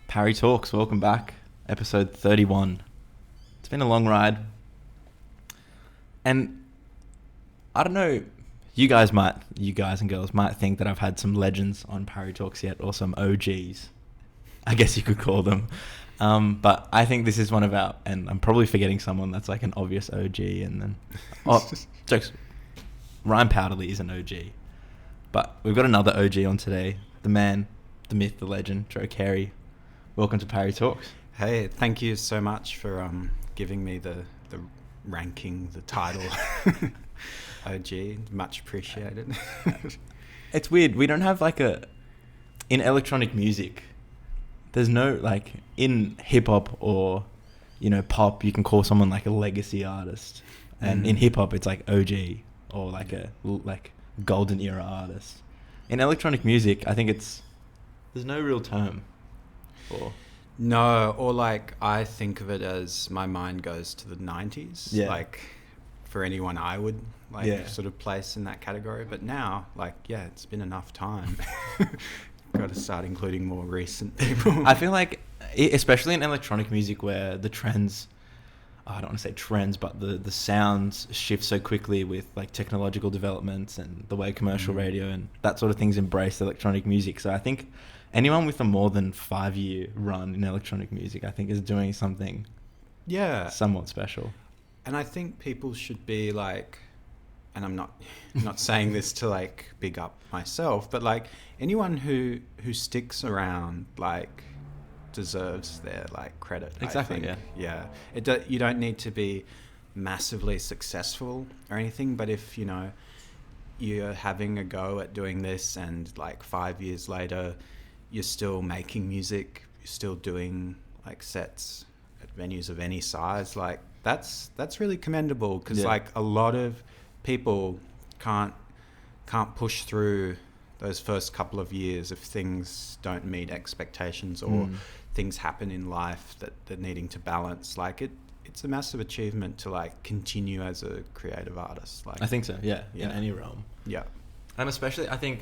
Parry Talks, welcome back. Episode 31. It's been a long ride. And I don't know, you guys and girls might think that I've had some legends on Parry Talks yet, or some OGs, I guess you could call them. But I think this is one of our, and I'm probably forgetting someone that's like an obvious OG, and then, jokes. Ryan Powderly is an OG. But we've got another OG on today, the man, the myth, the legend, Dro Carey. Welcome to Parry Talks. Hey, thank you so much for giving me the ranking, the title. OG, much appreciated. It's weird. We don't have in electronic music, there's no in hip hop or, pop, you can call someone like a legacy artist. And in hip hop, it's like OG or like a golden era artist. In electronic music, I think there's no real term. I think of it as my mind goes to the 90s. Yeah. For anyone I would sort of place in that category. But now, it's been enough time. Got to start including more recent people. I feel like, especially in electronic music where the trends, I don't want to say trends, but the sounds shift so quickly with technological developments and the way commercial radio and that sort of things embrace electronic music. So I think anyone with a more than 5-year run in electronic music, I think, is doing something somewhat special. And I think people should be and I'm not saying this to big up myself, but anyone who sticks around deserves their credit. Exactly. I think. You don't need to be massively successful or anything, but if you're having a go at doing this and 5 years later you're still making music, you're still doing sets at venues of any size, that's really commendable, because a lot of people can't push through those first couple of years if things don't meet expectations or things happen in life that they're needing to balance. It's a massive achievement to continue as a creative artist. I think so, yeah, in any realm. Yeah. And especially, I think,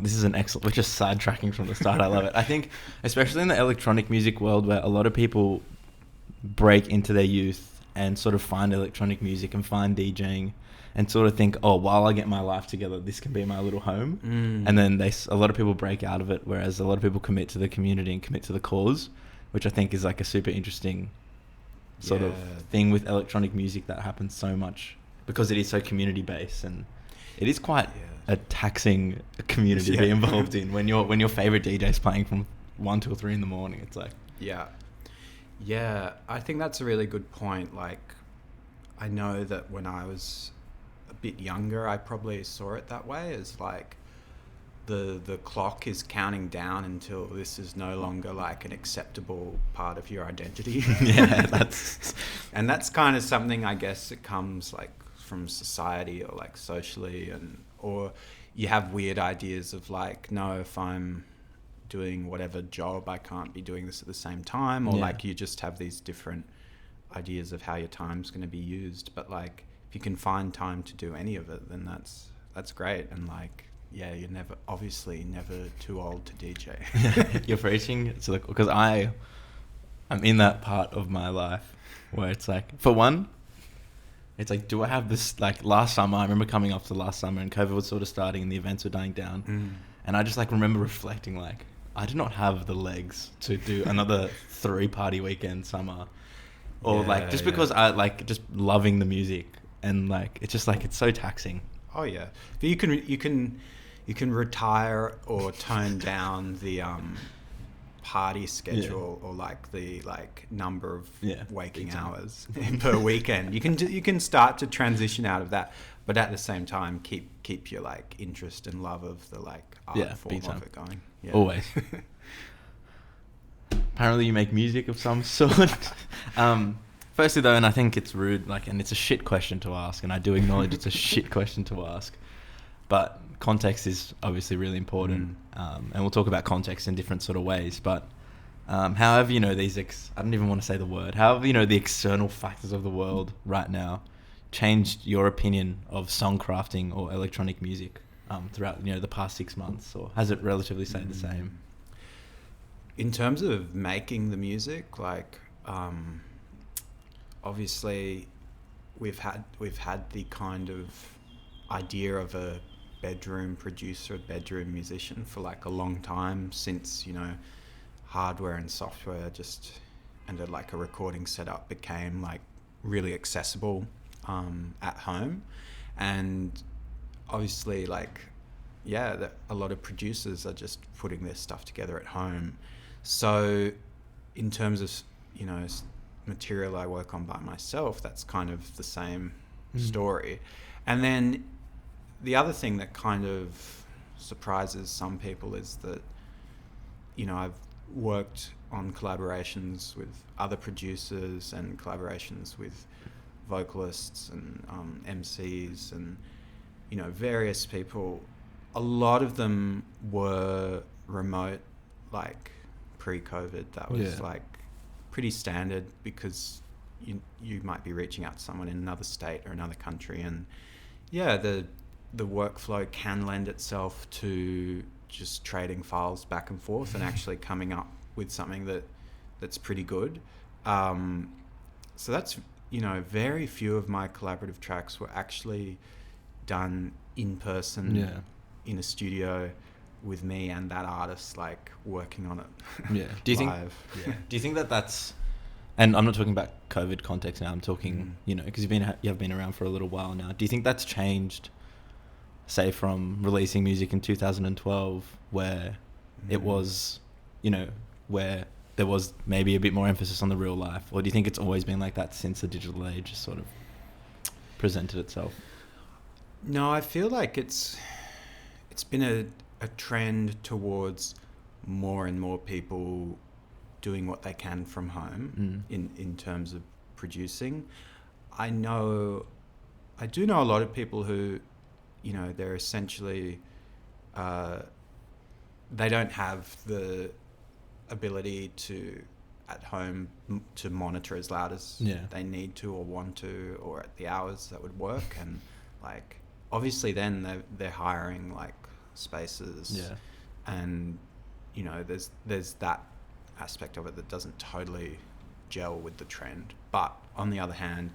this is an excellent, we're just sidetracking from the start. I love it. I think, especially in the electronic music world where a lot of people break into their youth and sort of find electronic music and find DJing and sort of think, while I get my life together, this can be my little home. And then a lot of people break out of it, whereas a lot of people commit to the community and commit to the cause, which I think is a super interesting sort of thing with electronic music that happens so much because it is so community based, and it is quite a taxing community to be involved in when your favorite DJ is playing from 1 till 3 in the morning. It's I think that's a really good point. I know that when I was a bit younger, I probably saw it that way, as the clock is counting down until this is no longer an acceptable part of your identity. That's kind of something, I guess, it comes from society or socially, or you have weird ideas of no, if I'm doing whatever job, I can't be doing this at the same time, or you just have these different ideas of how your time's going to be used. But if you can find time to do any of it, then that's great. And you're never too old to DJ. You're preaching. So because I'm in that part of my life where it's for one, it's do I have this, last summer, I remember coming up to last summer and COVID was sort of starting and the events were dying down. And I just remember reflecting I do not have the legs to do another 3-party weekend summer, or because I just loving the music, and it's just it's so taxing. Oh yeah, but you can retire or tone down the party schedule or the number of waking hours per weekend. You can start to transition out of that, but at the same time keep your interest and love of the art form of it going. Always. Apparently you make music of some sort. Firstly though, and I think it's rude, and it's a shit question to ask, and I do acknowledge it's a shit question to ask, but context is obviously really important. And we'll talk about context in different sort of ways, but however, these I don't even want to say the word, however, the external factors of the world right now changed your opinion of songcrafting or electronic music throughout the past 6 months, or has it relatively stayed the same? in terms of making the music, like obviously we've had the kind of idea of a bedroom producer, bedroom musician for like a long time, since, you know, hardware and software just and like a recording setup became like really accessible at home. And obviously, like, yeah, a lot of producers are just putting their stuff together at home. So in terms of, you know, material I work on by myself, that's kind of the same story. And then the other thing that kind of surprises some people is that, you know, I've worked on collaborations with other producers and collaborations with vocalists and MCs and, you know, various people. A lot of them were remote, like pre-COVID. That was like pretty standard, because you might be reaching out to someone in another state or another country, and yeah, the workflow can lend itself to just trading files back and forth and actually coming up with something that's pretty good. So that's, you know, very few of my collaborative tracks were actually done in person in a studio with me and that artist, like, working on it. Yeah. Do you live. Do you think that that's, and I'm not talking about COVID context now, I'm talking, you know, because you've been around for a little while now. Do you think that's changed, say, from releasing music in 2012, where it was, you know, where there was maybe a bit more emphasis on the real life? Or do you think it's always been like that since the digital age has sort of presented itself? No, I feel like it's been a trend towards more and more people doing what they can from home in terms of producing. I do know a lot of people who, you know, they're essentially, they don't have the ability to, at home, to monitor as loud as they need to or want to, or at the hours that would work. And like, obviously then they're hiring like spaces, and, you know, there's that aspect of it that doesn't totally gel with the trend. But on the other hand,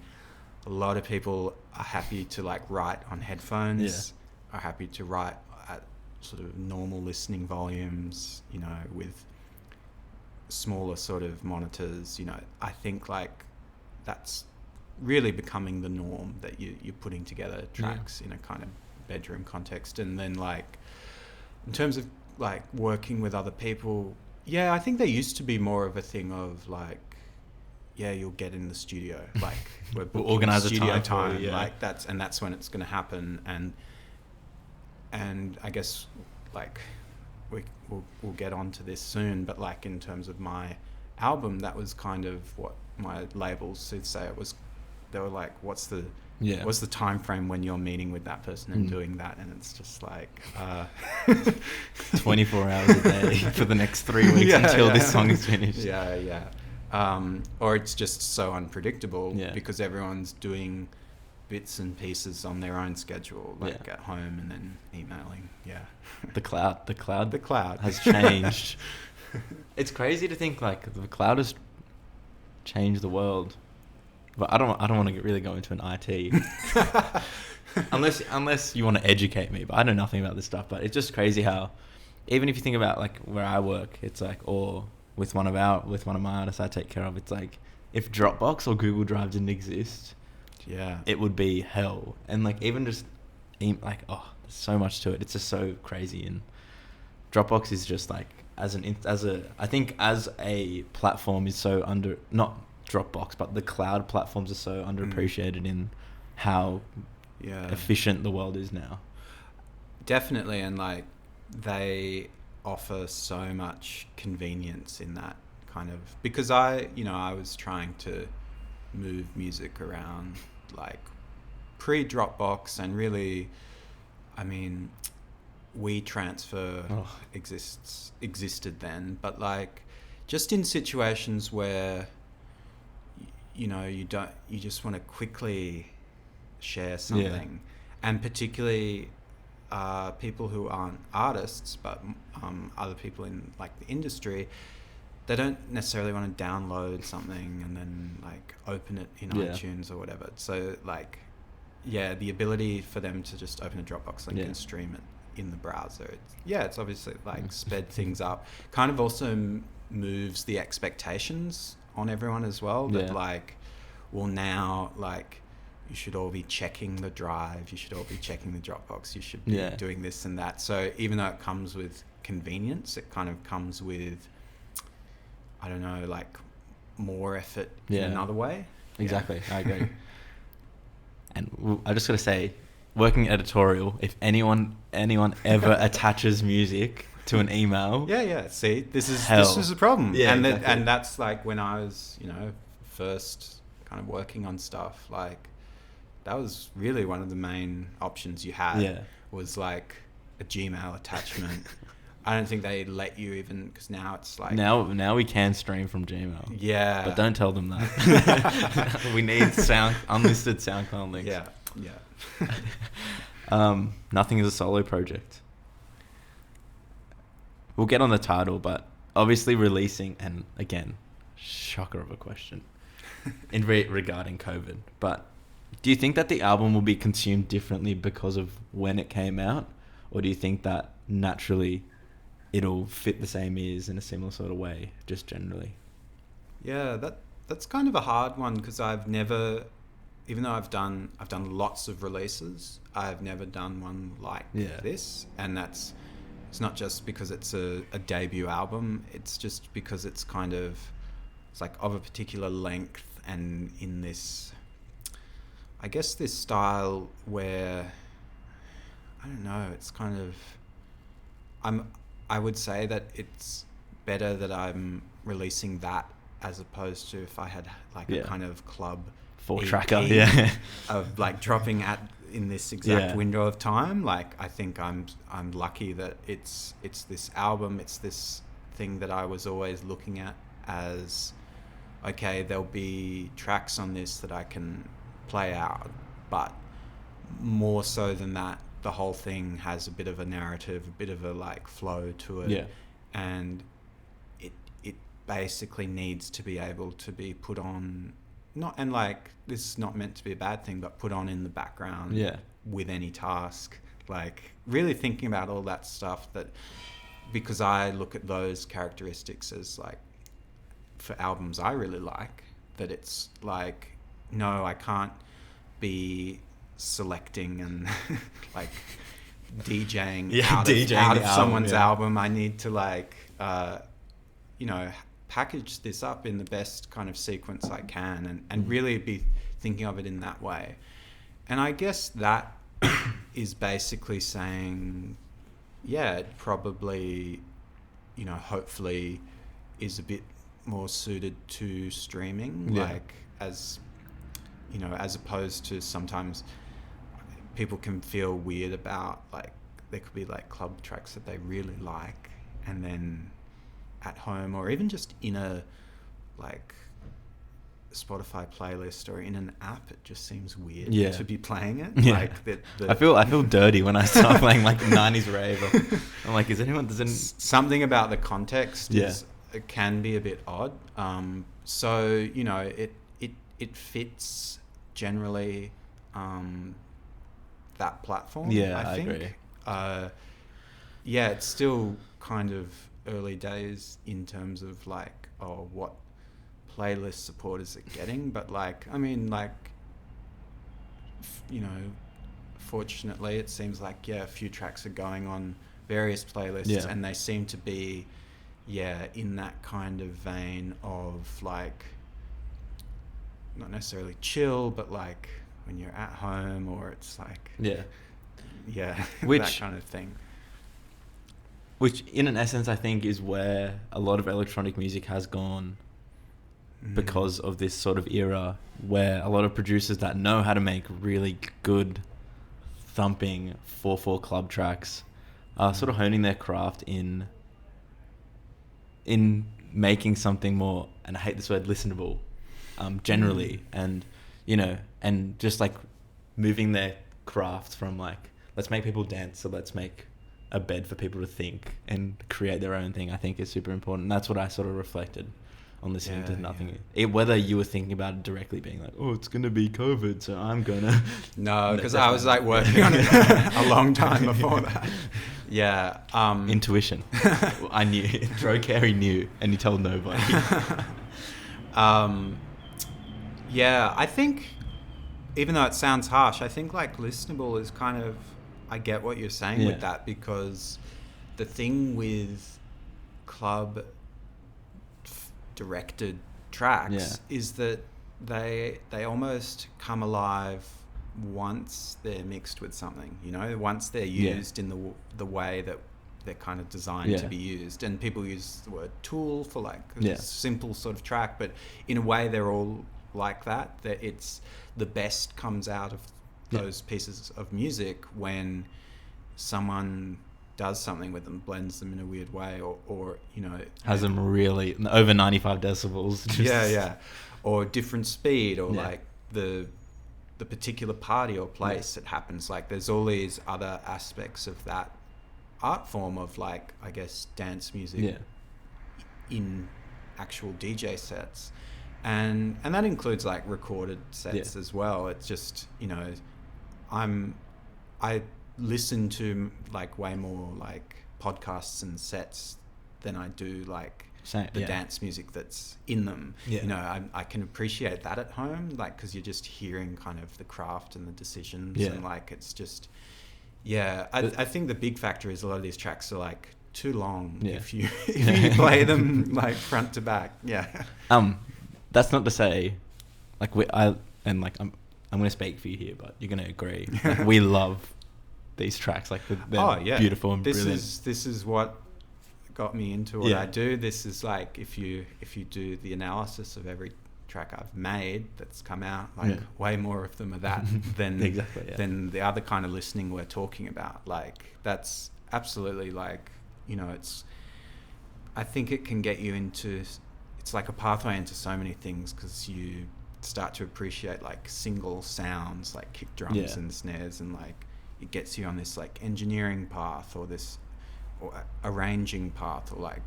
a lot of people are happy to like write on headphones, are happy to write at sort of normal listening volumes, you know, with smaller sort of monitors. You know, I think like that's really becoming the norm, that you're putting together tracks in a kind of bedroom context. And then like, in terms of like working with other people, I think there used to be more of a thing of like, you'll get in the studio, like we'll organize a studio time, like that's when it's going to happen. And I guess like we'll get onto this soon, but like in terms of my album, that was kind of what my labels would say. They were like, what's the time frame when you're meeting with that person and doing that? And it's just like 24 hours a day for the next 3 weeks until this song is finished. Or it's just so unpredictable because everyone's doing bits and pieces on their own schedule, like at home, and then emailing. The cloud has has changed. It's crazy to think like the cloud has changed the world. But I don't want to really go into an IT unless you want to educate me. But I know nothing about this stuff. But it's just crazy how, even if you think about like where I work, it's like, or with one of my artists I take care of, it's like if Dropbox or Google Drive didn't exist, it would be hell. And like even just like, there's so much to it. It's just so crazy. And Dropbox is just like as a platform is so not Dropbox, but the cloud platforms are so underappreciated in how efficient the world is now. Definitely. And like they offer so much convenience in that kind of, because I was trying to move music around like pre-Dropbox, and really, I mean, WeTransfer existed then, but like just in situations where you just want to quickly share something, and particularly people who aren't artists but other people in like the industry, they don't necessarily want to download something and then like open it in iTunes or whatever. So like, yeah, the ability for them to just open a Dropbox link and stream it in the browser. It's obviously like sped things up. Kind of also moves the expectations on everyone as well. That like, well, now like you should all be checking the drive. You should all be checking the Dropbox. You should be doing this and that. So even though it comes with convenience, it kind of comes with, I don't know, like more effort in another way. Exactly. I agree. And I just got to say, working editorial, if anyone ever attaches music to an email. See, this is a problem. Exactly. And that's like when I was, first kind of working on stuff, like that was really one of the main options you had was like a Gmail attachment. I don't think they let you even, because now it's like... Now we can stream from Gmail. Yeah. But don't tell them that. We need unlisted SoundCloud links. Nothing is a solo project. We'll get on the title, but obviously releasing, and again, shocker of a question regarding COVID, but do you think that the album will be consumed differently because of when it came out? Or do you think that naturally it'll fit the same ears in a similar sort of way, just generally? Yeah, that's kind of a hard one, because I've never, even though I've done lots of releases, I've never done one like this. And it's not just because it's a debut album, it's just because it's like of a particular length and in this, I guess, this style where, I don't know, it's kind of, I would say that it's better that I'm releasing that as opposed to if I had like a kind of club 4-tracker of like dropping in this exact window of time. Like, I think I'm lucky that it's this album, it's this thing that I was always looking at as, okay, there'll be tracks on this that I can play out, but more so than that, the whole thing has a bit of a narrative, a bit of a like flow to it, and it basically needs to be able to be put on, and like, this is not meant to be a bad thing, but put on in the background with any task. Like, really thinking about all that stuff, that because I look at those characteristics as like, for albums I really like, that it's like, no, I can't be selecting and like DJing out of someone's album. I need to like, package this up in the best kind of sequence I can, and really be thinking of it in that way. And I guess that is basically saying, it probably, hopefully is a bit more suited to streaming, like as opposed to sometimes people can feel weird about, like, there could be like club tracks that they really like, and then at home or even just in a like Spotify playlist or in an app, it just seems weird to be playing it. Like I feel dirty when I start playing like 90s rave. I'm like, something about the context it can be a bit odd. So it fits generally that platform. I think. Agree. It's still kind of early days in terms of like, what playlist support is it getting? But like, I mean, like, fortunately it seems like a few tracks are going on various playlists, and they seem to be in that kind of vein of like, not necessarily chill, but like when you're at home, or it's like that kind of thing. Which, in an essence, I think is where a lot of electronic music has gone, because of this sort of era where a lot of producers that know how to make really good thumping 4/4 club tracks are sort of honing their craft in making something more, and I hate this word, listenable, generally, and and just like moving their craft from like, let's make people dance, so let's make a bed for people to think and create their own thing, I think is super important. That's what I sort of reflected on listening to Nothing. Whether you were thinking about it directly, being like, oh, it's going to be COVID, so I'm going to... No, because I was like working on it a long time before that. Yeah. Intuition. I knew. Dro Carey knew, and he told nobody. Yeah, I think, even though it sounds harsh, I think like Listenable is kind of... I get what you're saying with that, because the thing with club directed tracks is that they almost come alive once they're mixed with something, you know, once they're used in the way that they're kind of designed to be used. And people use the word tool for like a simple sort of track, but in a way they're all like that it's the best comes out of those pieces of music when someone does something with them, blends them in a weird way, or you know, has them really over 95 decibels. Or different speed, or like the particular party or place it happens. Like there's all these other aspects of that art form of like, I guess, dance music in actual DJ sets, and that includes like recorded sets as well. It's just, you know, I listen to like way more like podcasts and sets than I do like the dance music that's in them. You know, I can appreciate that at home, like, because you're just hearing kind of the craft and the decisions, and like it's just I think the big factor is a lot of these tracks are like too long if you play them like front to back. That's not to say like I'm going to speak for you here, but you're going to agree. Like, we love these tracks. Like they're beautiful and brilliant. This is what got me into what I do. This is like, if you do the analysis of every track I've made that's come out, like way more of them are that than than the other kind of listening we're talking about. Like that's absolutely like, you know, I think it can get you into, it's like a pathway into so many things, because you start to appreciate like single sounds like kick drums and snares, and like it gets you on this like engineering path, or this or arranging path, or like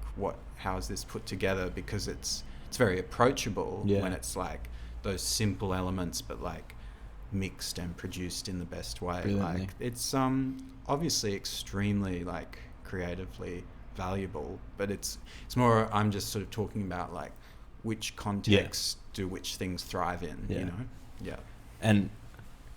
how is this put together, because it's very approachable when it's like those simple elements but like mixed and produced in the best way. Brilliantly. Like it's obviously extremely like creatively valuable, but it's more, I'm just sort of talking about like which context do which things thrive in, you know? And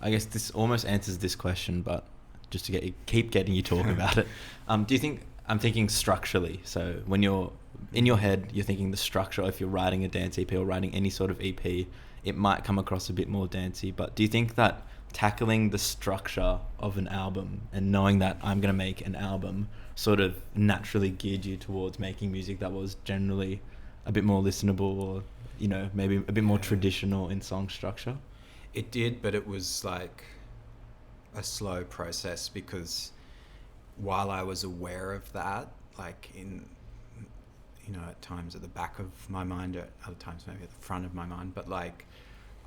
I guess this almost answers this question, but just to keep getting you talking about it, do you think, I'm thinking structurally, so when you're in your head, you're thinking the structure, if you're writing a dance EP or writing any sort of EP, it might come across a bit more dancey, but do you think that tackling the structure of an album and knowing that I'm going to make an album sort of naturally geared you towards making music that was generally a bit more listenable, or, you know, maybe a bit more traditional in song structure? It did, but it was like a slow process, because while I was aware of that, like in, you know, at times at the back of my mind, at other times maybe at the front of my mind, but like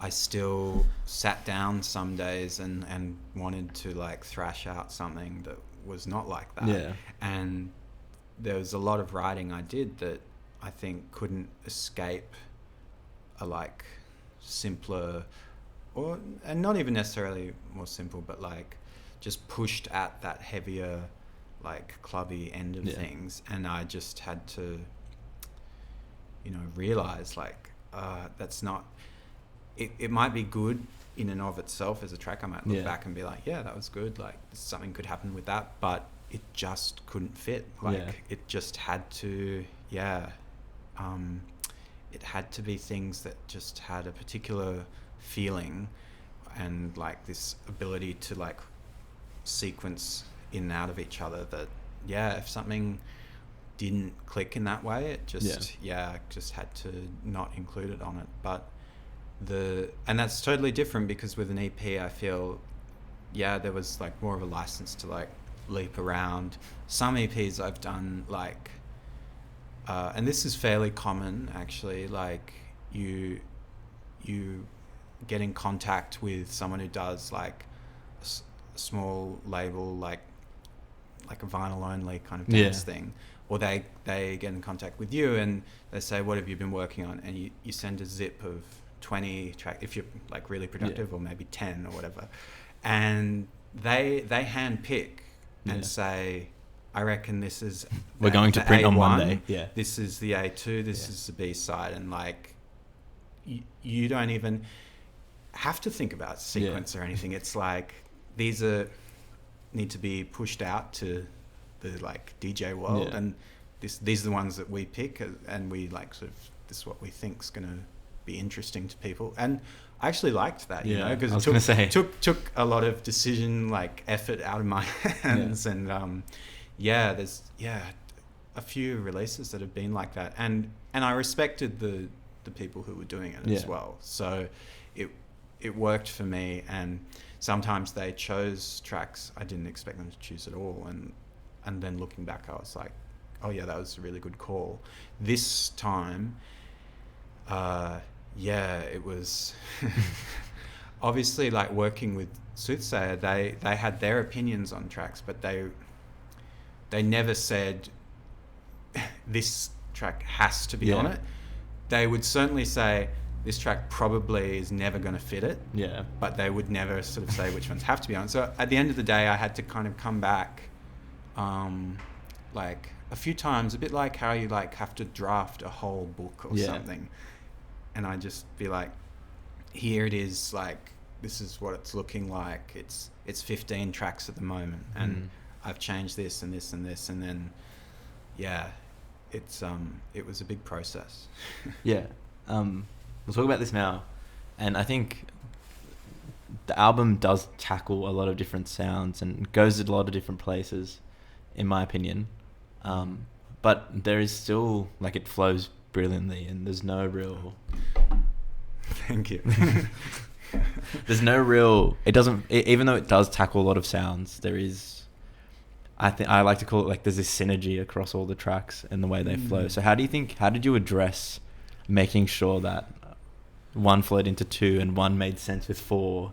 I still sat down some days and wanted to like thrash out something that was not like that. And there was a lot of writing I did that I think couldn't escape a like simpler, and not even necessarily more simple, but like just pushed at that heavier like clubby end of things. And I just had to, you know, realize like that's not, it might be good in and of itself as a track. I might look back and be like, yeah, that was good, like something could happen with that, but it just couldn't fit. Like it just had to it had to be things that just had a particular feeling, and like this ability to like sequence in and out of each other, that if something didn't click in that way, it just just had to not include it on it. But and that's totally different, because with an EP I feel there was like more of a license to like leap around. Some EPs I've done like and this is fairly common actually, like you get in contact with someone who does like a small label, like like a vinyl only kind of dance thing, or they get in contact with you and they say, what have you been working on? And you send a zip of 20 tracks, if you're like really productive, or maybe 10 or whatever, and they hand pick and say, I reckon this is we're going to print A1, on Monday. Yeah, this is the A2, this is the B side, and like you don't even have to think about sequence or anything. It's like these need to be pushed out to the like DJ world, and these are the ones that we pick, and we like sort of, this is what we think is going to be interesting to people. And I actually liked that, you know, because it took a lot of decision like effort out of my hands, and there's a few releases that have been like that, and I respected the people who were doing it as well. So it worked for me, and sometimes they chose tracks I didn't expect them to choose at all, and then looking back I was like, oh yeah, that was a really good call. This time it was obviously like working with Soothsayer, they had their opinions on tracks, but they never said this track has to be on it. They would certainly say this track probably is never going to fit it, but they would never sort of say which ones have to be on. So at the end of the day, I had to kind of come back like a few times, a bit like how you like have to draft a whole book or something, and I just be like, here it is, like this is what it's looking like, it's 15 tracks at the moment, and I've changed this and this and this, and then it was a big process. We'll talk about this now, and I think the album does tackle a lot of different sounds and goes to a lot of different places, in my opinion, but there is still like, it flows brilliantly, and there's no real thank you there's no real, it doesn't, even though it does tackle a lot of sounds, there is, I like to call it like, there's this synergy across all the tracks and the way they flow. So how did you address making sure that one flowed into 2 and one made sense with 4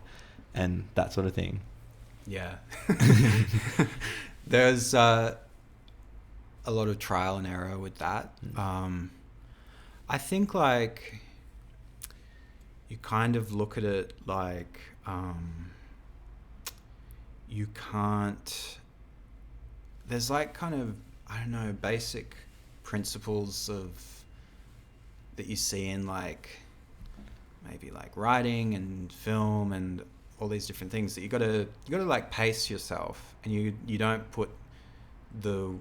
and that sort of thing? There's a lot of trial and error with that. I think like you kind of look at it like you can't, there's like kind of, I don't know, basic principles that you see in like maybe like writing and film and all these different things, that you gotta like pace yourself, and you don't put the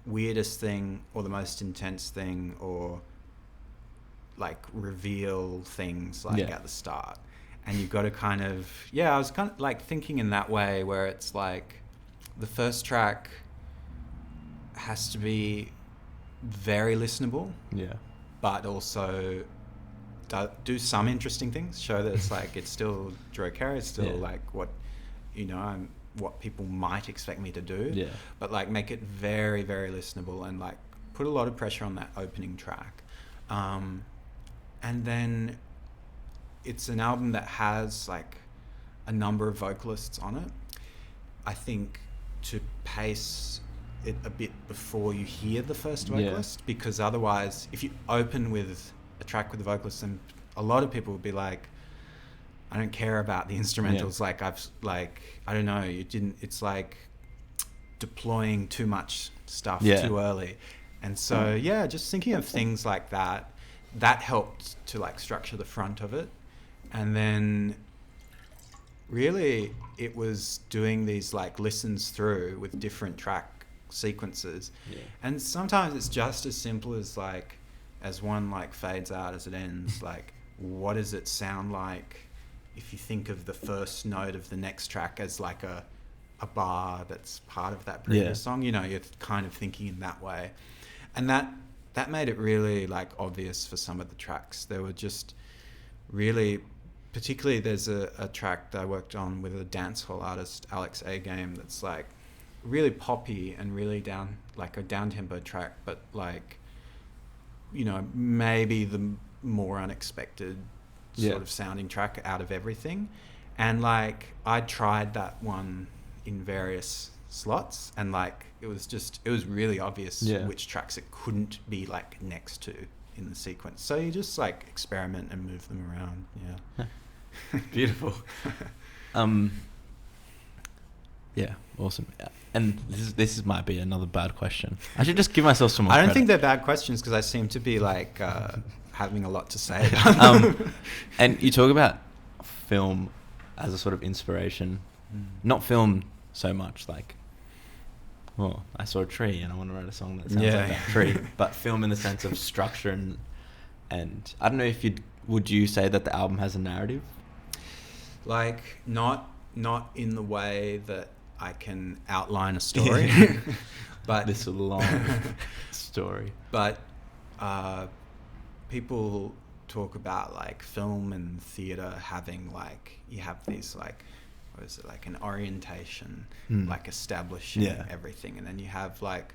weirdest thing or the most intense thing or like reveal things like at the start. And you've got to kind of, I was kind of like thinking in that way, where it's like the first track has to be very listenable, but also do some interesting things, show that it's like, it's still Dro Carey, it's still like what, you know, what people might expect me to do, but like make it very, very listenable, and like put a lot of pressure on that opening track. And then it's an album that has like a number of vocalists on it. I think to pace it a bit before you hear the first vocalist, because otherwise if you open with a track with the vocalist, then a lot of people would be like, I don't care about the instrumentals, like I don't know, it's like deploying too much stuff too early. And so just thinking of things like that helped to like structure the front of it. And then really it was doing these like listens through with different track sequences, and sometimes it's just as simple as like, as one like fades out as it ends, like what does it sound like if you think of the first note of the next track as like a bar that's part of that previous song, you know, you're kind of thinking in that way. And that made it really like obvious for some of the tracks. There were just really, particularly there's a track that I worked on with a dancehall artist, Alex A Game, that's like really poppy and really down, like a down-tempo track, but like, you know, maybe the more unexpected sort of sounding track out of everything. And like I tried that one in various slots, and like it was really obvious Yeah. which tracks it couldn't be like next to in the sequence. So you just like experiment and move them around. Yeah. Beautiful. Yeah, awesome. And this might be another bad question. I should just give myself some more I don't credit. think they're bad questions because I seem to be like having a lot to say. And you talk about film as a sort of inspiration. Not film so much like, well, I saw a tree and I want to write a song that sounds like that tree. But film in the sense of structure and I don't know if would you say that the album has a narrative? Like not in the way that I can outline a story, but This long story. But people talk about like film and theater having like, you have these like, what is it, like an orientation, like establishing everything, and then you have like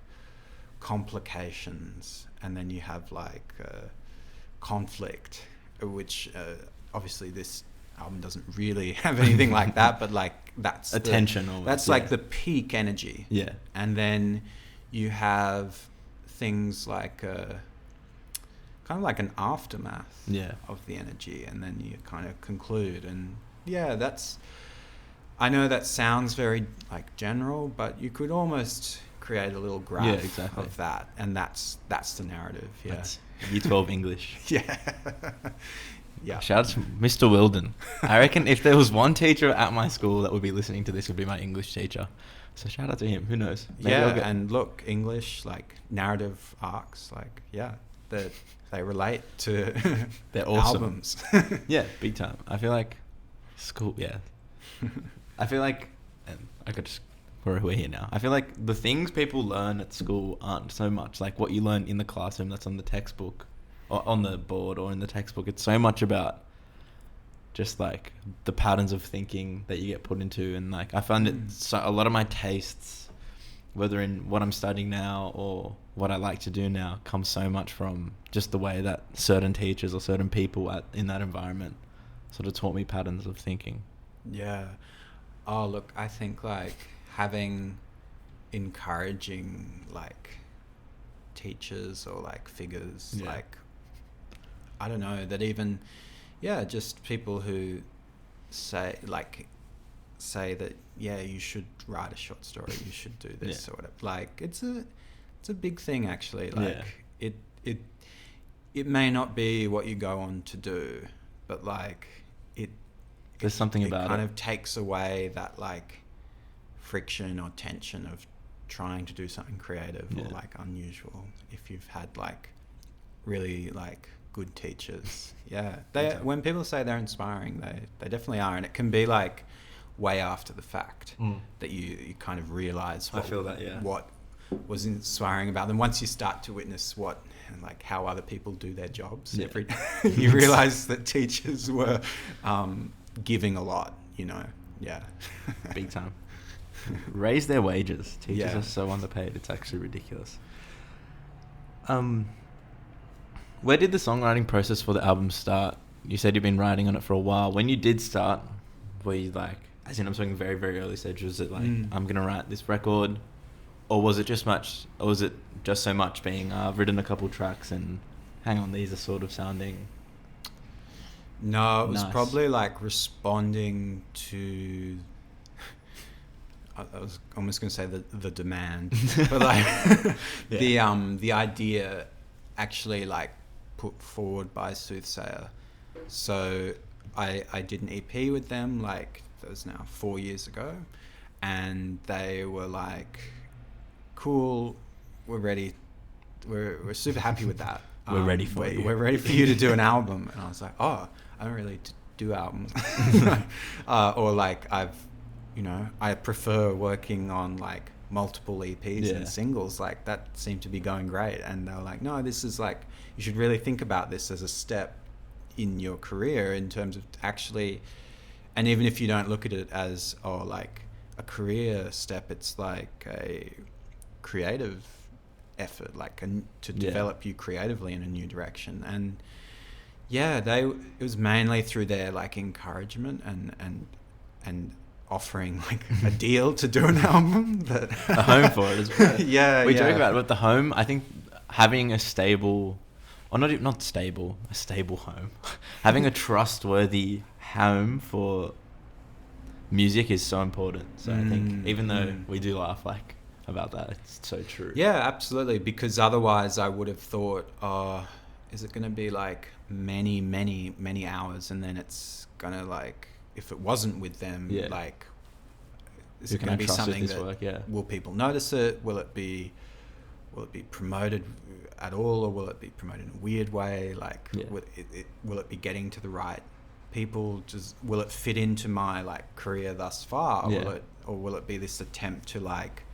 complications, and then you have like conflict, which obviously this album doesn't really have anything like that, but like that's attention almost, that's like the peak energy. Yeah. And then you have things like kind of like an aftermath of the energy, and then you kind of conclude. And that's, I know that sounds very like general, but you could almost create a little graph of that, and that's the narrative. That's Year 12 English. Yeah. Shout out to Mr. Wilden. I reckon if there was one teacher at my school that would be listening to this, would be my English teacher. So shout out to him. Who knows? Maybe And look, English, like narrative arcs, like that they relate to they're awesome. Albums. Yeah, big time. I feel like school. Yeah. I feel like, and I could just, we're here now. I feel like the things people learn at school aren't so much like what you learn in the classroom that's on the textbook. Or on the board or in the textbook. It's so much about just like the patterns of thinking that you get put into, and like I find it a lot of my tastes, whether in what I'm studying now or what I like to do now, comes so much from just the way that certain teachers or certain people in that environment sort of taught me patterns of thinking. Yeah. Oh, look, I think like having encouraging like teachers or like figures, like, I don't know, that even, just people who say that, you should write a short story, you should do this or whatever. Like, it's a big thing actually. Like, it may not be what you go on to do, but like, there's something about it. It kind of takes away that like friction or tension of trying to do something creative or like unusual. If you've had like really like good teachers, when people say they're inspiring, they definitely are, and it can be like way after the fact that you kind of realize what was inspiring about them. Once you start to witness how other people do their jobs every day, you realize that teachers were giving a lot, Big time. Raise their wages. Teachers are so underpaid, it's actually ridiculous. Where did the songwriting process for the album start? You said you've been writing on it for a while. When you did start, were you like, as in I'm talking very, very early stage, was it like, I'm going to write this record? Or was it just so much being, I've written a couple tracks and hang on, these are sort of sounding... No, it was probably like responding to... I was almost going to say the demand, but like the idea actually like put forward by Soothsayer. So I did an EP with them, like that was now 4 years ago, and they were like, cool, we're ready, we're super happy with that. We're ready for you. We're ready for you to do an album. And I was like, oh, I don't really do albums. Or like I prefer working on like multiple EPs and singles. Like that seemed to be going great. And they were like, no, this is like, you should really think about this as a step in your career in terms of actually, and even if you don't look at it as, like a career step, it's like a creative effort, like to develop you creatively in a new direction. And it was mainly through their like encouragement and offering like a deal to do an album, but a home for it as well. Yeah, we joke about it, but the home, I think having a stable, or not stable, a stable home, having a trustworthy home for music is so important. So I think even though we do laugh like about that, it's so true. Yeah, absolutely. Because otherwise, I would have thought, oh, is it going to be like many hours, and then it's gonna like, if it wasn't with them, like, is it going to be something that will people notice it? Will it be promoted at all, or will it be promoted in a weird way? Like, will it be getting to the right people? Just will it fit into my like career thus far? Will it be this attempt to like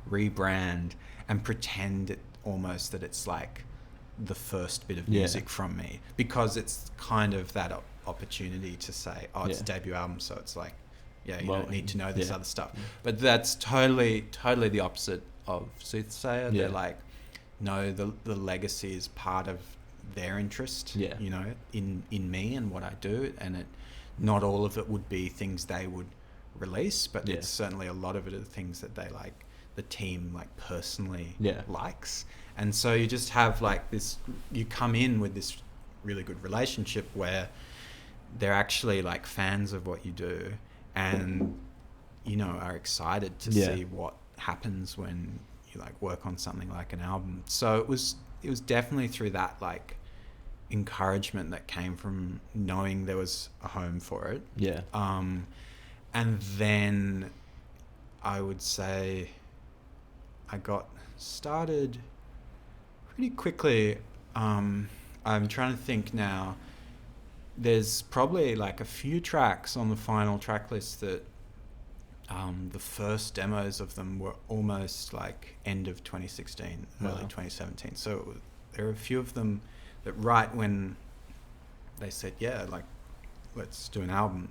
rebrand and pretend almost that it's like the first bit of music from me, because it's kind of that opportunity to say, oh, it's a debut album, so it's like, you don't need to know this other stuff. But that's totally the opposite of Soothsayer. They're like, no, the legacy is part of their interest, you know, in me and what I do, and not all of it would be things they would release, but it's certainly a lot of it are the things that they like, the team like personally likes. And so you just have like this, you come in with this really good relationship where they're actually like fans of what you do, and you know, are excited to see what happens when you like work on something like an album. So it was definitely through that like encouragement that came from knowing there was a home for it. And then I would say I got started pretty quickly. I'm trying to think now. There's probably like a few tracks on the final track list that the first demos of them were almost like end of 2016, early 2017. So there are a few of them that right when they said, like, let's do an album,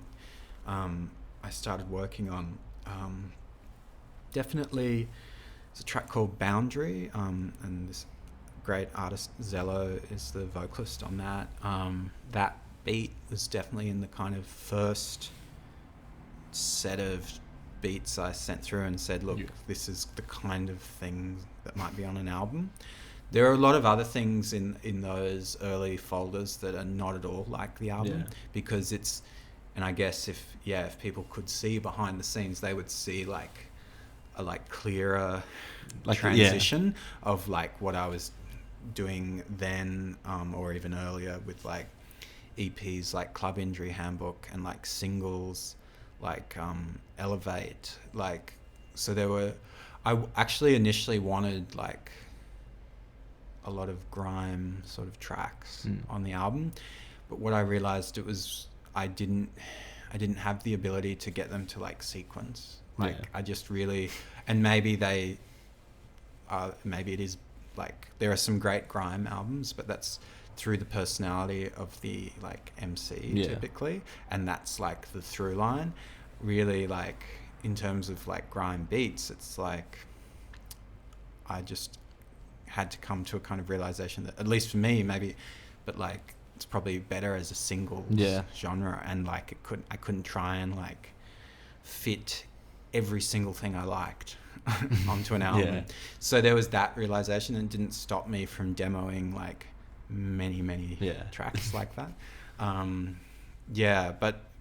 I started working on. Definitely, there's a track called Boundary, and this great artist Zello is the vocalist on that. That beat was definitely in the kind of first set of beats I sent through and said, look, this is the kind of thing that might be on an album. There are a lot of other things in those early folders that are not at all like the album, because it's, and I guess if people could see behind the scenes, they would see like a like clearer like transition of like what I was doing then, or even earlier with like EPs like Club Injury Handbook and like singles like Elevate. Like, so I actually initially wanted like a lot of grime sort of tracks on the album, but what I realized I didn't have the ability to get them to like sequence. Like I just really, and maybe it is like, there are some great grime albums, but that's through the personality of the like MC typically, and that's like the through line. Really, like in terms of like grime beats, it's like I just had to come to a kind of realization that, at least for me, maybe, but like it's probably better as a single genre, and like I couldn't try and like fit every single thing I liked onto an album. So there was that realization, and it didn't stop me from demoing like many tracks like that.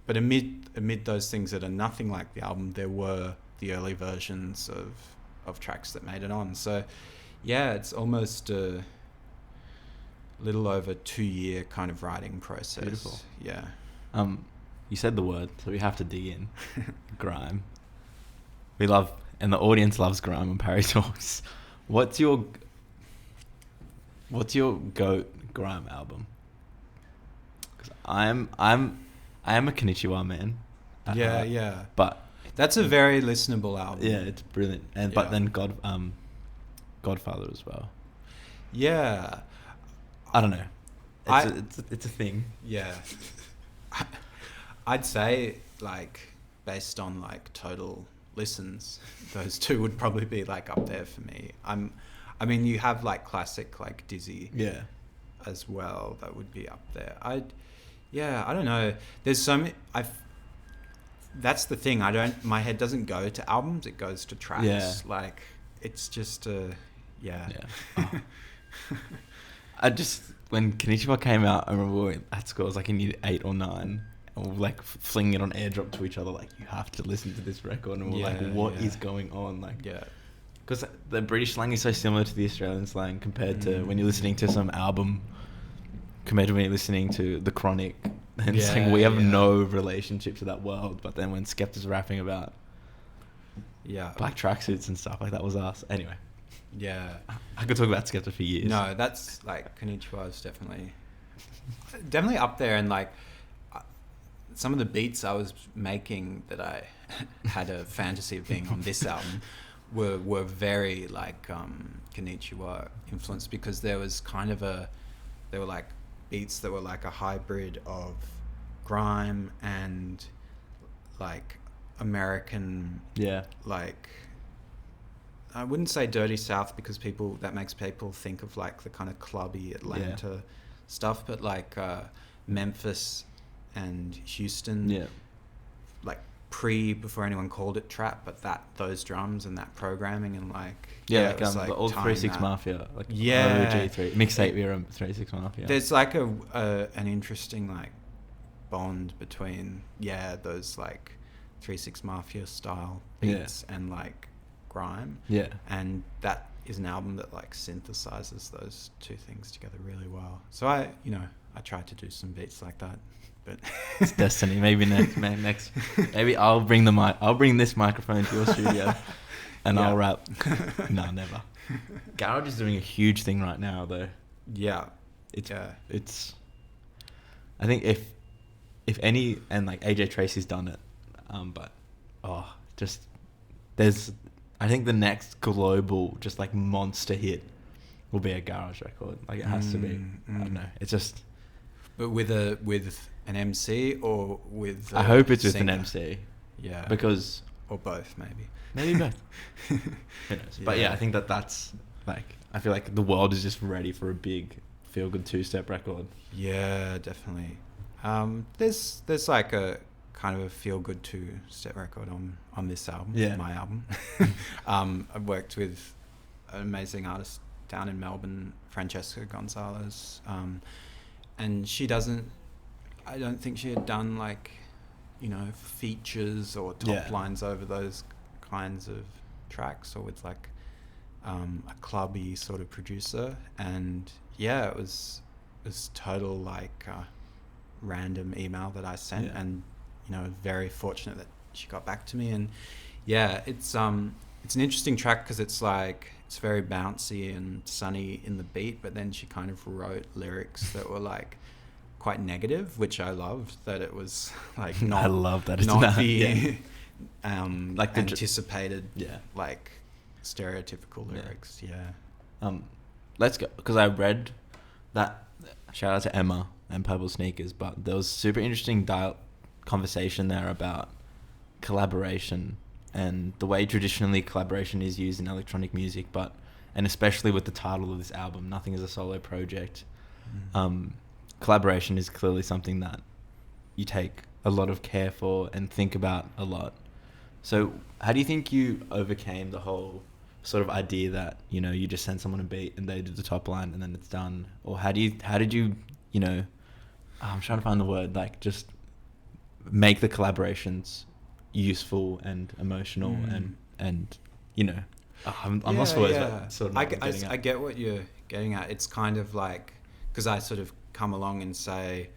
But amid those things that are nothing like the album, there were the early versions of tracks that made it on. So it's almost a little over 2-year kind of writing process. Beautiful. You said the word, so we have to dig in. Grime. We love, and the audience loves grime on Parry Talks. What's your GOAT grime album? Because I am a Konnichiwa man. But that's a very listenable album. Yeah, it's brilliant. And but then Godfather as well. Yeah. I don't know. It's a thing. Yeah. I'd say like based on like total listens, those two would probably be like up there for me. I mean, you have like classic like Dizzy as well, that would be up there. I don't know. There's so many. that's the thing. My head doesn't go to albums, it goes to tracks. Yeah. Like, it's just yeah. Oh. I just, when Konnichiwa came out, I remember we were at school, I was like in year 8 or 9, and we were like flinging it on airdrop to each other, like, you have to listen to this record, and we're like, what is going on? Like, yeah. Because the British slang is so similar to the Australian slang compared to when you're listening to some album, compared to when you're listening to The Chronic. And it's like, we have no relationship to that world. But then when Skepta's rapping about black tracksuits and stuff, like, that was us. Anyway. Yeah. I could talk about Skepta for years. No, that's like, Konnichiwa is definitely up there. And like, some of the beats I was making that I had a fantasy of being on this album were very like Konnichiwa influenced, because there was kind of they were like beats that were like a hybrid of grime and like American, like, I wouldn't say dirty South, because that makes people think of like the kind of clubby Atlanta stuff, but like Memphis and Houston, like before anyone called it trap, but those drums and that programming and like like the old 3-6 Mafia, like OG3 mixtape era 3-6 Mafia. There's like an interesting like bond between those like 3-6 Mafia style beats and like grime, and that is an album that like synthesizes those two things together really well. So I tried to do some beats like that, but it's destiny. Maybe next, maybe I'll bring this microphone to your studio and I'll rap. No, never. Garage is doing a huge thing right now, though. It's I think if any, and like AJ Tracy's done it, but I think the next global just like monster hit will be a garage record. Like, it has to be. I don't know. It's just. But with an MC or with I hope it's with an MC. Yeah. Because. Or both, maybe. Maybe both. Who knows? But I think that's like, I feel like the world is just ready for a big feel good 2-step record. Yeah, definitely. There's like a kind of a feel good 2-step record on this album, my album. I've worked with an amazing artist down in Melbourne, Francesca Gonzalez, and I don't think she had done like, features or top lines over those kinds of tracks, or with like a clubby sort of producer. And it was total like random email that I sent, and very fortunate that she got back to me. And it's an interesting track because it's like, it's very bouncy and sunny in the beat, but then she kind of wrote lyrics that were like quite negative, which I loved, that it was like not, I love that it's not the like anticipated like stereotypical lyrics. Let's go, because I read that, shout out to Emma and Purple Sneakers, but there was super interesting conversation there about collaboration and the way traditionally collaboration is used in electronic music, and especially with the title of this album, Nothing is a Solo Project. Collaboration is clearly something that you take a lot of care for and think about a lot. So how do you think you overcame the whole sort of idea that, you just send someone a beat and they do the top line and then it's done? Or how did you I'm trying to find the word, like, just make the collaborations useful and emotional and I'm lost for words, but sort of I get what you're getting at. It's kind of like, because I sort of come along and say,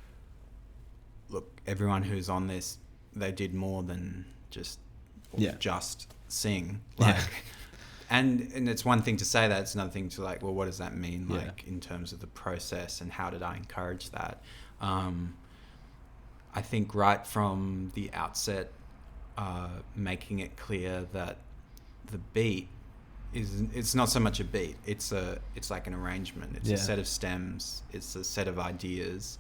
look, everyone who's on this, they did more than just sing, like, and it's one thing to say that, it's another thing to like, well, what does that mean, like, in terms of the process, and how did I encourage that? I think right from the outset, making it clear that the beat it's not so much a beat, it's like an arrangement, it's a set of stems, it's a set of ideas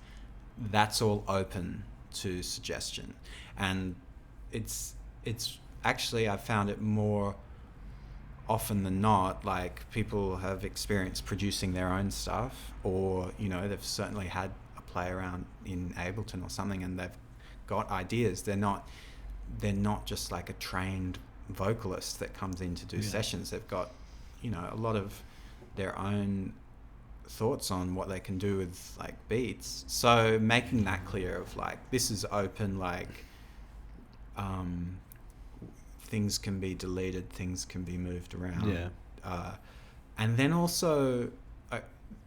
that's all open to suggestion. And it's actually, I found it more often than not, like, people have experienced producing their own stuff, or they've certainly had a play around in Ableton or something, and they've got ideas. They're not they're not just like a trained vocalist that comes in to do sessions. They've got, you know, a lot of their own thoughts on what they can do with like beats. So making that clear of like, this is open, like things can be deleted, things can be moved around. And then also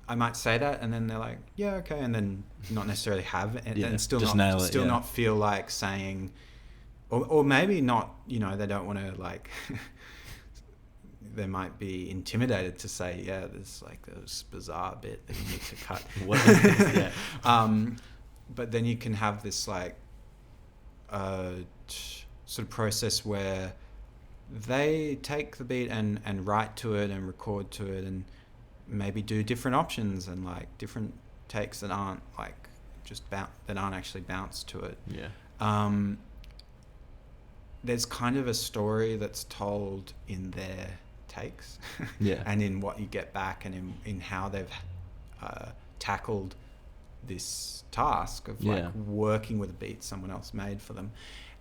I might say that, and then they're like, yeah, okay, and then not necessarily have it, and still not feel like saying, or maybe not, you know, they don't want to like they might be intimidated to say, yeah, there's like this bizarre bit that you need to cut. But then you can have this like sort of process where they take the beat and write to it and record to it and maybe do different options and like different takes that aren't like just that aren't actually bounced to it. There's kind of a story that's told in their takes and in what you get back and in how they've tackled this task of like working with a beat someone else made for them.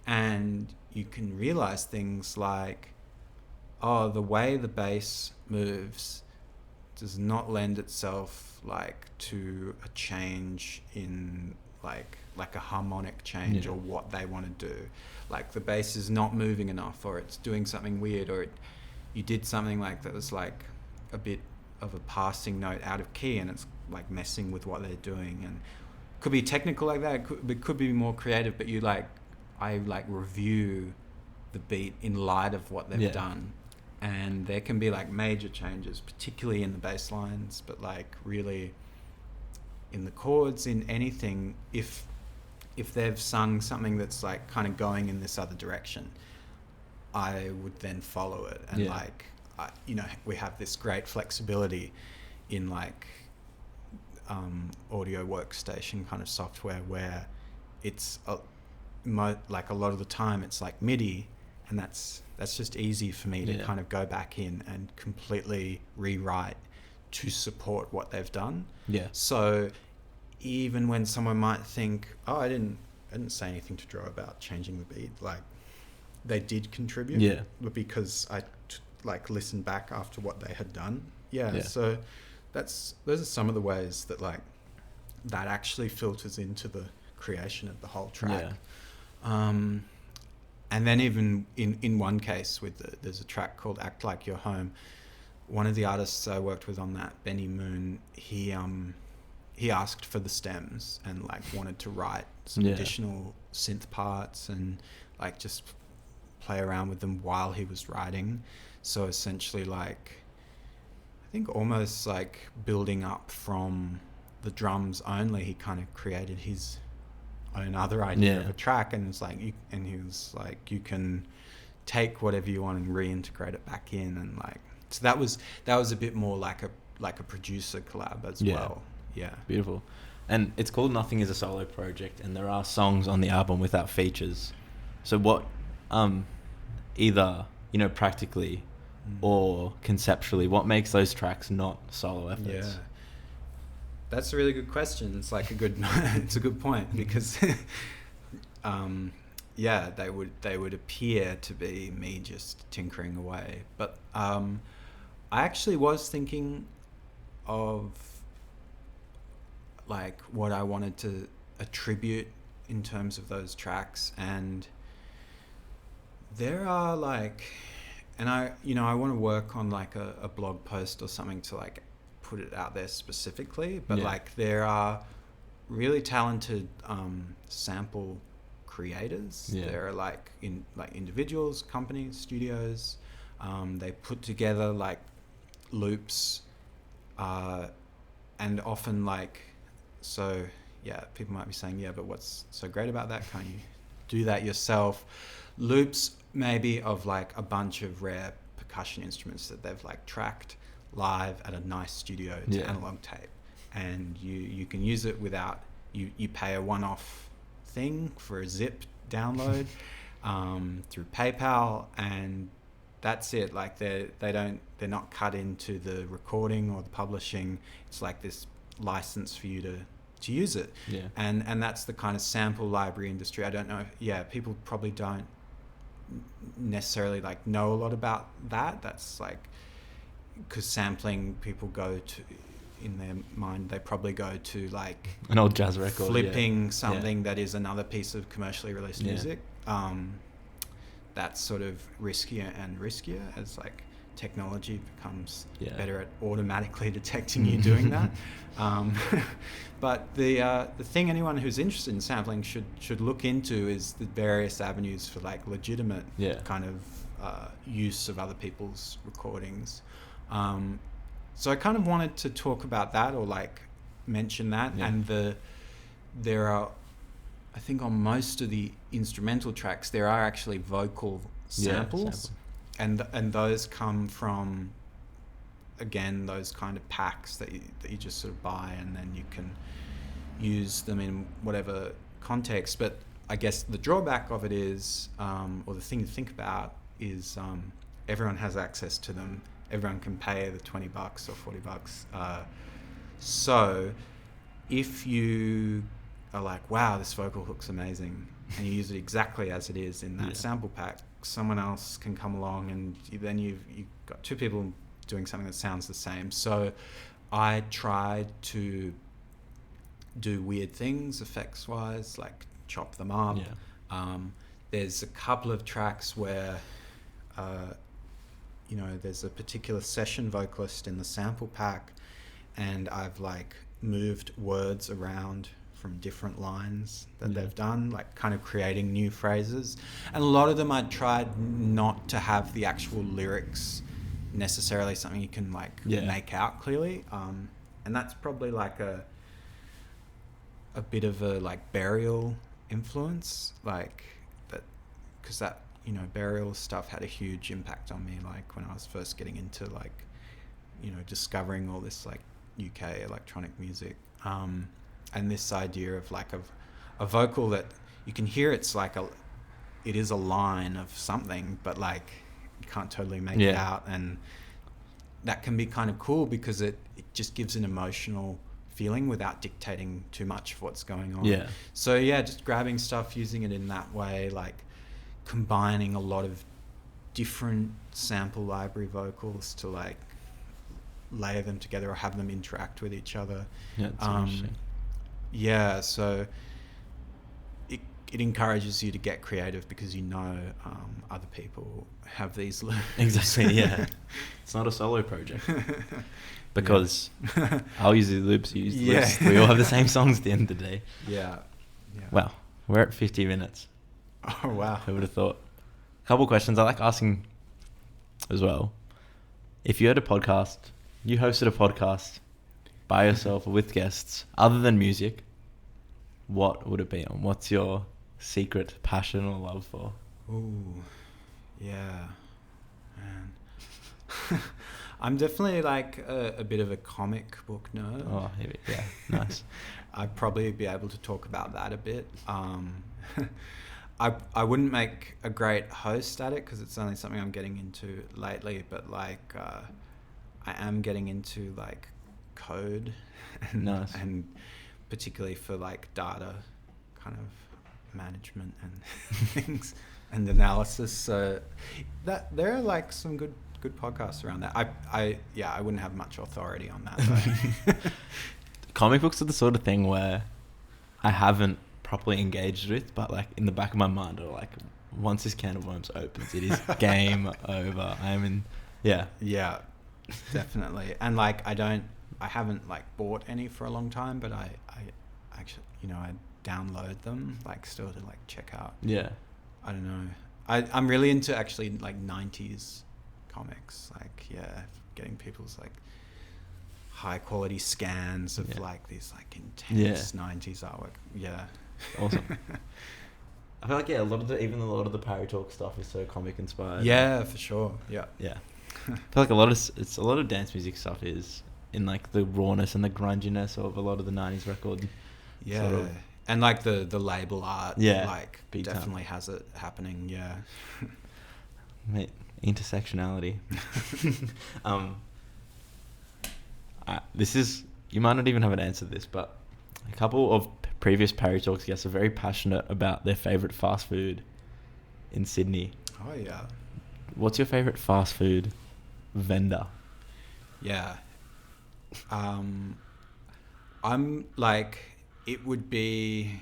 And you can realize things like, oh, the way the bass moves does not lend itself like to a change in like a harmonic change or what they want to do. Like the bass is not moving enough, or it's doing something weird, or you did something like that was like a bit of a passing note out of key, and it's like messing with what they're doing. And it could be technical like that, it could be more creative, but I review the beat in light of what they've done. And there can be like major changes, particularly in the bass lines, but like really in the chords, in anything. If they've sung something that's like kind of going in this other direction, I would then follow it. And like, you know, we have this great flexibility in like audio workstation kind of software where it's like a lot of the time it's like MIDI, and that's just easy for me to kind of go back in and completely rewrite to support what they've done. So even when someone might think, oh, I didn't say anything to Dro about changing the beat, like they did contribute, because I like listened back after what they had done. So those are some of the ways that like that actually filters into the creation of the whole track. And then even in one case there's a track called Act Like You're Home. One of the artists I worked with on that, Benny Moon, he asked for the stems and like wanted to write some additional synth parts and like just play around with them while he was writing. So essentially like, I think almost like building up from the drums only, he kind of created his own other idea of a track, and it's like he was like, you can take whatever you want and reintegrate it back in, and like, so that was a bit more like a producer collab as well. Beautiful. And it's called Nothing Is a Solo Project, and there are songs on the album without features. So what either, you know, practically or conceptually, what makes those tracks not solo efforts? That's a really good question. It's like it's a good point, because they would appear to be me just tinkering away. But I actually was thinking of like what I wanted to attribute in terms of those tracks, and there are like, and I want to work on like a blog post or something to like put it out there specifically, but like there are really talented sample creators. There are like individuals, companies, studios. They put together like loops, and often like, so people might be saying, but what's so great about that? Can't you do that yourself? Loops maybe of like a bunch of rare percussion instruments that they've like tracked live at a nice studio to analog tape, and you can use it without you pay a one-off thing for a zip download through PayPal, and that's it. Like they're not cut into the recording or the publishing. It's like this license for you to use it. And that's the kind of sample library industry. I don't know, people probably don't necessarily like know a lot about that. That's like, because sampling, people go to, in their mind, they probably go to like an old jazz record, flipping something that is another piece of commercially released music. That's sort of riskier and riskier as like technology becomes better at automatically detecting you doing that. But the thing anyone who's interested in sampling should look into is the various avenues for like legitimate kind of use of other people's recordings. So I kind of wanted to talk about that, or like mention that. And there are, I think on most of the instrumental tracks, there are actually vocal samples. And those come from, again, those kind of packs that you just sort of buy, and then you can use them in whatever context. But I guess the drawback of it is, or the thing to think about is, everyone has access to them. Everyone can pay the $20 or $40. So if you are like, wow, this vocal hook's amazing, and you use it exactly as it is in that sample pack, someone else can come along, and then you've got two people doing something that sounds the same. So I tried to do weird things effects wise, like chop them up. There's a couple of tracks where there's a particular session vocalist in the sample pack, and I've like moved words around from different lines that they've done, like kind of creating new phrases. And a lot of them I tried not to have the actual lyrics necessarily something you can like make out clearly. And that's probably like a bit of a like Burial influence, like that, because that, Burial stuff had a huge impact on me, like when I was first getting into like, discovering all this like UK electronic music. And this idea of like a vocal that you can hear, it is a line of something, but like you can't totally make it out, and that can be kind of cool because it just gives an emotional feeling without dictating too much of what's going on. So just grabbing stuff, using it in that way, like combining a lot of different sample library vocals to like layer them together or have them interact with each other. That's interesting. So it encourages you to get creative because other people have these loops. Exactly, It's not a solo project. Because I'll use the loops, you use the loops. We all have the same songs at the end of the day. Wow, we're at 50 minutes. Oh, wow. Who would have thought? A couple questions I like asking as well. If you had a podcast, you hosted a podcast by yourself or with guests, other than music, what would it be on? What's your secret passion or love for? Ooh, yeah, man. I'm definitely like a bit of a comic book nerd. Oh, yeah, nice. I'd probably be able to talk about that a bit. I wouldn't make a great host at it because it's only something I'm getting into lately, but like I am getting into like code and particularly for like data kind of management and things and analysis. So that there are like some good podcasts around that. I wouldn't have much authority on that. Comic books are the sort of thing where I haven't properly engaged with, but like in the back of my mind, or like once this can of worms opens, it is game over. I'm in. Yeah, definitely. And like I haven't like bought any for a long time, but I actually I download them like still to like check out. I don't know. I'm really into actually like 90s comics, like getting people's like high quality scans of like these like intense 90s artwork. Awesome. I feel like a lot of the Parry Talks stuff is so comic inspired. Yeah, for sure. Yeah. I feel like a lot of dance music stuff is in like the rawness and the grunginess of a lot of the 90s record. Sort of. And like the label art like definitely has it happening. Mate, intersectionality. This is, you might not even have an answer to this, but a couple of previous Parry Talks guests are very passionate about their favourite fast food in Sydney. Oh yeah. What's your favorite fast food vendor? Yeah. I'm like, it would be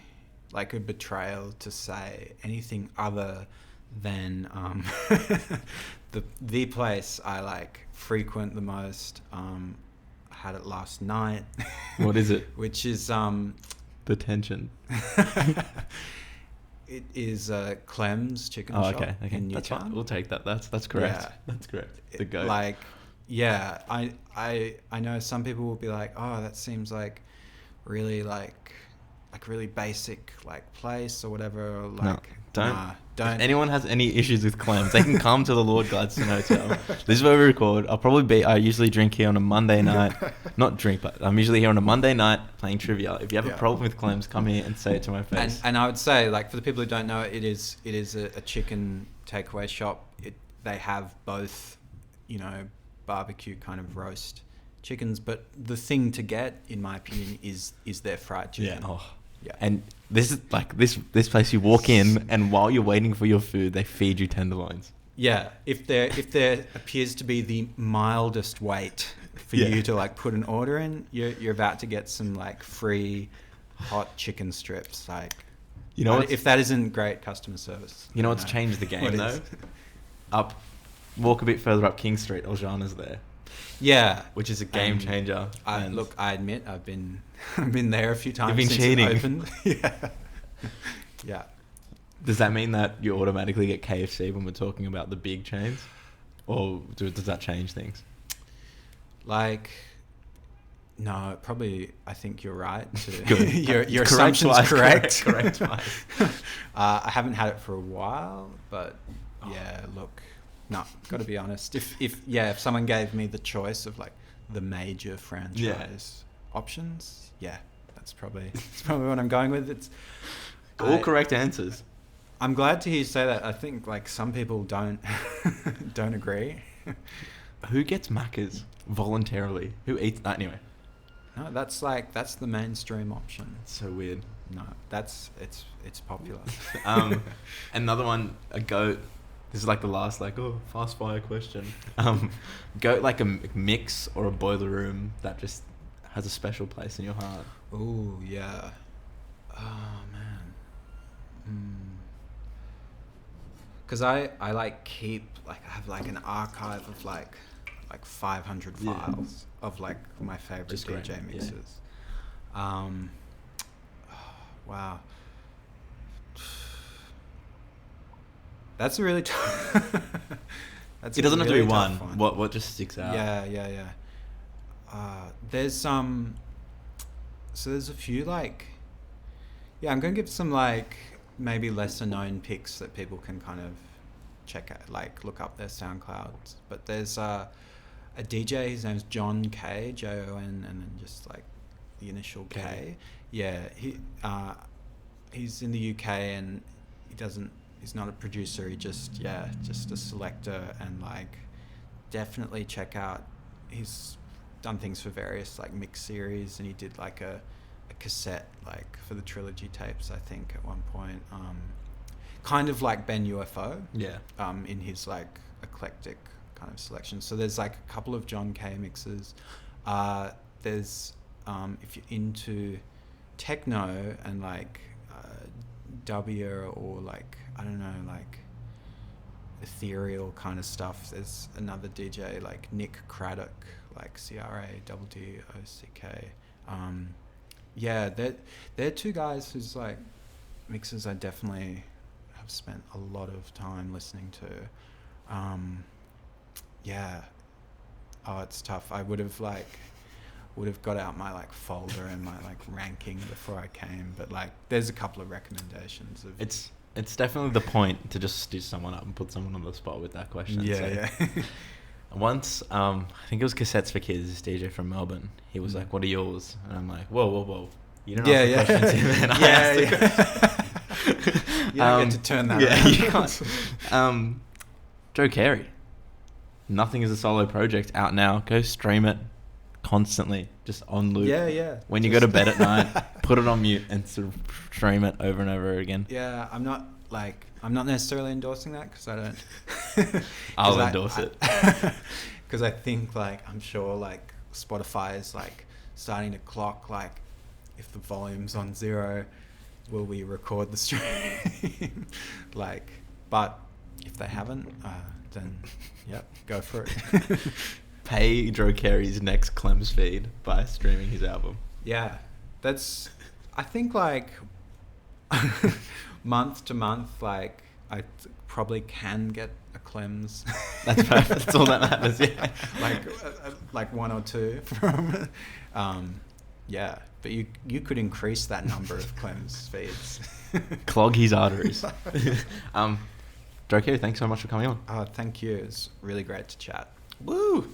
like a betrayal to say anything other than the place I like frequent the most. I had it last night. What is it? Which is The tension. it is Clem's Chicken Oh, Shop okay. in That's Newtown. fine. We'll take that. That's correct. Yeah. That's correct. The goat. Like, yeah, I know some people will be like, oh, that seems like really like really basic like place or whatever. Or like, don't. Don't. If anyone has any issues with clams, they can come to the Lord Gladstone Hotel. This is where we record. I usually drink here on a Monday night. Not drink, but I'm usually here on a Monday night playing trivia. If you have a problem with clams, come here and say it to my face. And I would say, like, for the people who don't know, it is a chicken takeaway shop. They have both, you know, barbecue kind of roast chickens, but the thing to get, in my opinion, is their fried chicken. Yeah. Oh. Yeah. And this is like this place you walk in, and while you're waiting for your food, they feed you tenderloins. Yeah. If there appears to be the mildest wait for you to like put an order in, you're about to get some like free hot chicken strips. Like, you know, if that isn't great customer service. You know what's changed the game though? Walk a bit further up King Street, Oljana's there. Yeah, which is a game changer. I admit I've been there a few times. You've been since cheating. It opened. Yeah. Yeah. Does that mean that you automatically get KFC when we're talking about the big chains, or does that change things? Like, no, probably. I think you're right. Good. Your assumption's correct. Correct. I haven't had it for a while, but yeah, look. No, got to be honest. If someone gave me the choice of like the major franchise options, that's probably what I'm going with. It's all correct answers. I'm glad to hear you say that. I think like some people don't agree. Who gets Macca's voluntarily? Who eats that anyway? No, that's the mainstream option. It's so weird. No, it's popular. Another one, a goat. This is like the last fast fire question. Goat like a mix or a boiler room that just has a special place in your heart. Ooh, yeah. Oh man. Because I like keep like I have like an archive of like 500 files of like my favorite Just DJ great. mixes. Wow. That's a really tough. It doesn't have to be one. What just sticks out? Yeah. There's so there's a few like. Yeah, I'm gonna give some like maybe lesser known picks that people can kind of check out, like look up their SoundClouds. But there's a DJ. His name's Dro Carey, Jon, and then just like the initial K. Yeah, he's in the UK and he's not a producer. He just a selector, and like definitely check out. He's done things for various like mix series, and he did like a cassette like for the trilogy tapes, I think, at one point. Kind of like Ben UFO. Yeah. In his like eclectic kind of selection. So there's like a couple of Dro Carey mixes. There's if you're into techno and like W or like I don't know, like ethereal kind of stuff, there's another DJ like Nick Craddock, like CRADDOCK. Yeah, they're two guys whose like mixes I definitely have spent a lot of time listening to. Yeah. Oh, it's tough. I would have got out my like folder and my like ranking before I came, but like there's a couple of recommendations of It's definitely the point to just stitch someone up and put someone on the spot with that question. Yeah. Once, I think it was Cassettes for Kids, this DJ from Melbourne. He was like, "What are yours?" And I'm like, "Whoa! You don't ask the questions here, man." I asked the question. You don't get to turn that around. You can't. Dro Carey. Nothing is a solo project out now. Go stream it constantly, just on loop. Yeah. When you go to bed at night, put it on mute and sort of stream it over and over again. Yeah, I'm not like, I'm not necessarily endorsing that because I don't. I'll endorse it. Because I think, like, I'm sure, like, Spotify is, like, starting to clock, like, if the volume's on 0, will we record the stream? Like, but if they haven't, then, yep, go for it. Pay Dro Carey's next Clem's feed by streaming his album. Yeah, that's, I think, like, month to month, like, I probably can get a Clem's. That's perfect. That's all that matters. Yeah, like 1 or 2 from, yeah. But you could increase that number of Clem's feeds. Clog his arteries. Dro Carey, thanks so much for coming on. Oh, thank you. It's really great to chat. Woo!